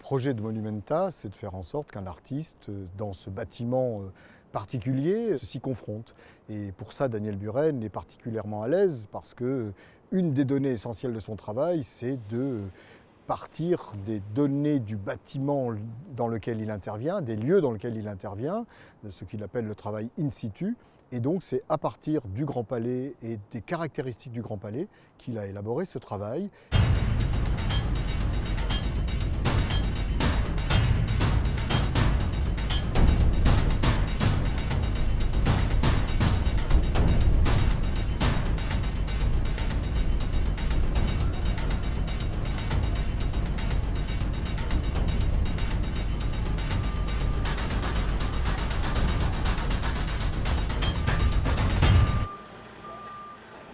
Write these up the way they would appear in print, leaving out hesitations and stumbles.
projet de Monumenta, c'est de faire en sorte qu'un artiste, dans ce bâtiment particulier, s'y confronte. Et pour ça, Daniel Buren est particulièrement à l'aise parce que une des données essentielles de son travail, c'est de partir des données du bâtiment dans lequel il intervient, des lieux dans lesquels il intervient, ce qu'il appelle le travail in situ. Et donc c'est à partir du Grand Palais et des caractéristiques du Grand Palais qu'il a élaboré ce travail.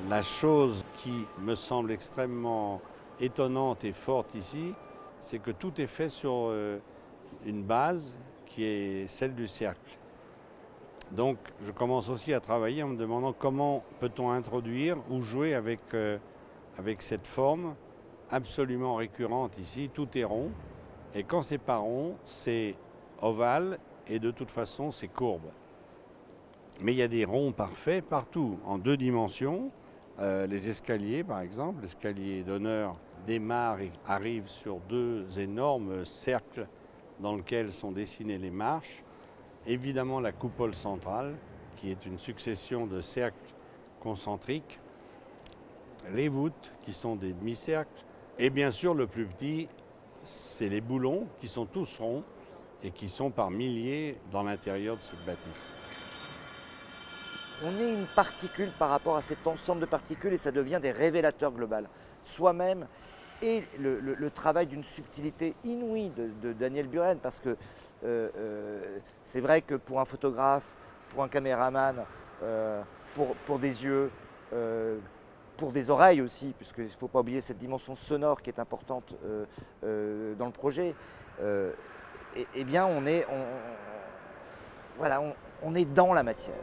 La chose qui me semble extrêmement étonnante et forte ici, c'est que tout est fait sur une base qui est celle du cercle. Donc je commence aussi à travailler en me demandant comment peut-on introduire ou jouer avec cette forme absolument récurrente ici. Tout est rond et quand c'est pas rond, c'est ovale et de toute façon c'est courbe. Mais il y a des ronds parfaits partout, en 2 dimensions. Les escaliers, par exemple, l'escalier d'honneur démarre et arrive sur 2 énormes cercles dans lesquels sont dessinées les marches. Évidemment, la coupole centrale, qui est une succession de cercles concentriques. Les voûtes, qui sont des demi-cercles. Et bien sûr, le plus petit, c'est les boulons, qui sont tous ronds et qui sont par milliers dans l'intérieur de cette bâtisse. On est une particule par rapport à cet ensemble de particules et ça devient des révélateurs globaux. Soi-même et le travail d'une subtilité inouïe de Daniel Buren, parce que c'est vrai que pour un photographe, pour un caméraman, pour des yeux, pour des oreilles aussi, puisqu'il ne faut pas oublier cette dimension sonore qui est importante dans le projet, eh bien on est dans la matière.